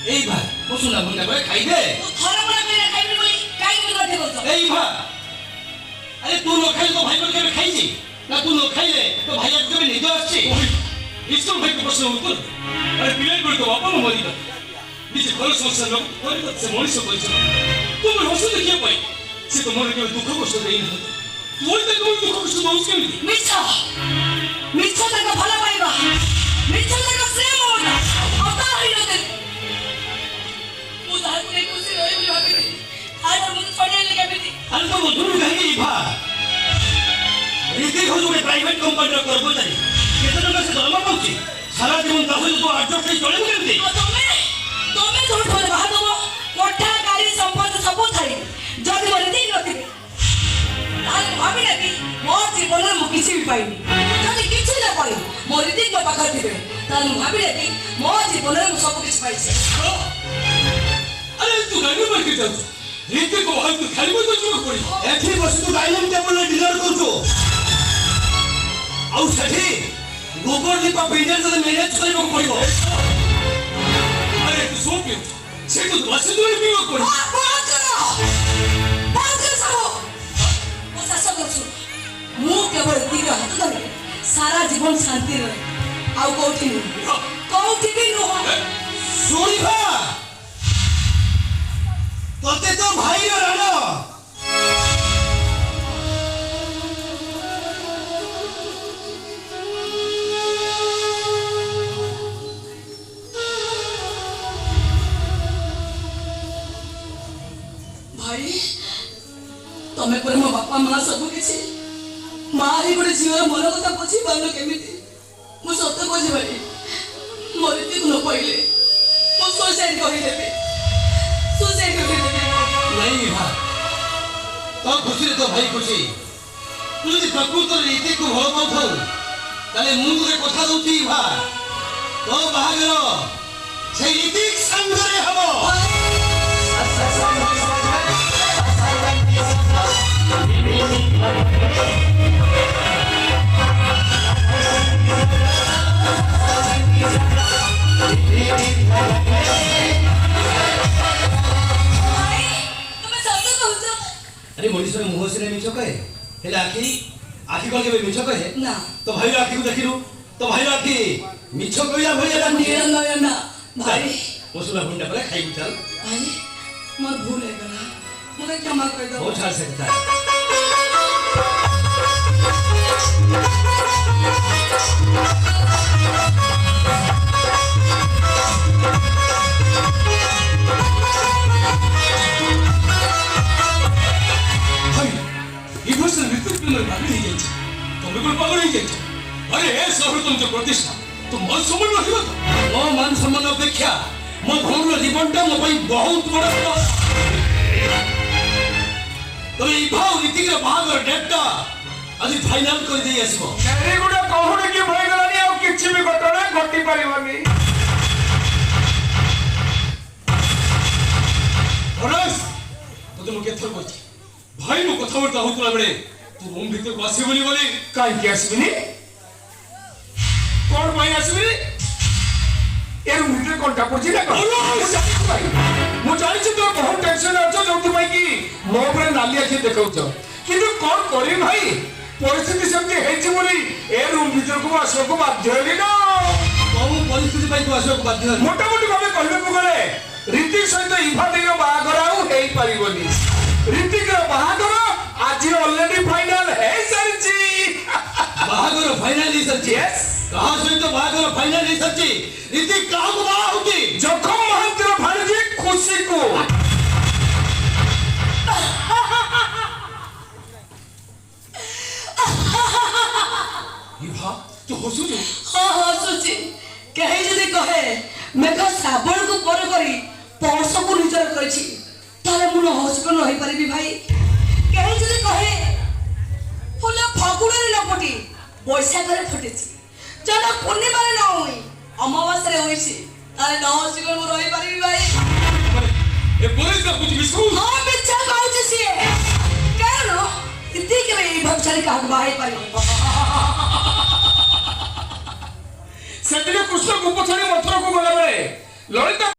এই ভাই বসুন না ভুন্ডা করে খাই দে तू थोड़ा बड़ा मेरा खाई में बोली काई में बातें करतो এই ভাই আরে তুই নো খাইলে তো ভাই বলে কেবে খাইছি না তুই নো খাইলে তো ভাই একদম নিদ আসছে ইসলাম ভাই প্রশ্ন উত্তর আরে পিলাই করে তো বাবা মরি না নিজে ঘর সংসার লোক করে সে মনুষ্য কইছে তুমি হসু দেখিয়ে পাই সে তো মনে কেউ দুঃখ কষ্ট দেই না তুই তো কোন দুঃখ কষ্ট দউস কেমনি মিছা মিছা টাকা ভালো পাইবা মিছা টাকা প্রেম হওয়া আতা হইনতে মুদার করে খুশি রই বলি ভাবি আর মুদ ছড়ে লাগা বিতি আরে তো বন্ধু কাহি ভা ঋতিক হচ্ছে প্রাইভেট কোম্পানির কর্মচারী কেতে টাকা সে দরমা পাচ্ছে সারা জীবন তা হইতো আটজস্ট হই চলে কেমনি তুমি তুমি তুমি ধরে বাহার দেব কোঠা গাড়ি সম্পত্তি সব থাই যদি মরে দিন নথিবে তাহলে ভাবি নাকি মোর জীবনে মু কিছু भी পাইনি যদি কিছু না পাই মোর দিন গো পাখা দিবে তাহলে ভাবি নাকি মোর জীবনে মু সব কিছু পাইছে আরে তুই গাড়ি মার্কেট যাচ্ছ ঋতিক কো হয়তো খাইব তো চুপ করি এଠି বসি তু ডাইনিং টেবল ডিনার করছো ଆଉ ସେଠି ଗୋବର ଲିପା ବିଲ୍ଡର ଯଦି ମ୍ୟାନେଜ କରିବାକୁ ପଡ଼ିବ ଆରେ ତୁ ଶୁଣ ପିଉ ସେଠୁ ବସି ଦୂରେ ପିଇବାକୁ ପଡ଼ିବ ମୁଁ କେବଳ ଏତିକି ହାତ ଧରି ସାରା ଜୀବନ ଶାନ୍ତି ରହେ ଆଉ କୋଉଠି ନୁହଁ କୋଉଠି ବି ନୁହଁ ଶୁଣିବା ତତେ ତ ଭାଇର ରାଣ भाई तमे पर मो बापा मां सब किछि मारी गोटे झीवर मन कथा बुझी पारन केमिति मु सत्य बुझी भाई मरती न पहिले मु सुसाइड कर देबे नहीं भा तो खुशी रे तो भाई खुशी तू যদি প্রকৃতরে ঋতিক को ভাল পাউ তাহলে মু তোরে কথা দউছি ভা তো বাহাগর সেই ঋতিক সঙ্গরে হবো अरे मनीष मुह से मिछ कहे हेले आखि आखि कौन के मिछ कहे ना तो भाई आखि को देखिलु तो भाई आखि मिछ कहिया भइया ना भाई मसुला भुंडा पर खाई चल भाई मोर भूल है गला मुझे क्षमा कर दो बहुत छाड़ सकता है इमोशनल विद्युत में भागी नहीं जाए तुम बिल्कुल पागल नहीं जाए अरे ए सब तुम जो प्रतिष्ठा तुम मान सम्मान रखिबो तो मो मान सम्मान अपेक्षा मो भौर जीवनटा मो पई बहुत बड़ा तो ई भाव रीति के बाहागर डेटटा आज फाइनल कर दे आसीबो एरी गुडा कहूनी कि भई गलानी आ किछि भी घटना घटी परिबनी हरस तो तुम के थर बोची भाई मो कथा बर्ता होतला बेले तू रूम भीतर को आसी बोली बोली काई के आसीबनी कोन भाई आसीबनी ए रूम भीतर कोनटा पड़छि ना मु जानि छी तो बहुत टेंशन अछ जोंति भाई की मो ऊपर नाली आखि देखौछ किंतु कोन करी भाई परिस्थिति सेमती हेछि बोली ए रूम भीतर को आसो को बाध्य हेली ना बहु परिस्थिति भाई को आसो को बाध्य मोटा मोटी भाबे कहबे को गले ऋतिक सहित इभा देरो बाहागर आउ हेई परिबनी ऋतिक बाहागर आज ऑलरेडी फाइनल है सरजी बाहागर फाइनल ही सरजी यस कहां से तो बाहागर फाइनल ही सरजी ऋतिक कहां को बाहा होती जखम महंतर भाणजी खुशी को इभा तो हसु जो हां सोची कहे जदी कहे मेघ श्रावण को पर करी पर्स को निजर करछि ताले मुन हसको नहीं परिबी भाई कहे जदी कहे फुल फागुन रे लपटी बैसाख रे फटेछि जन पूर्णिमा रे न होई अमावास्या रे होइछि ताले न हसको मु रही परिबी भाई ए पुलिस का कुछ विश्वास हां बिच्छा कहउछि सिए कारण इति के ई भक्तरी का बाहे परिबी सेदिन कृष्ण गोपछाणी मथुरा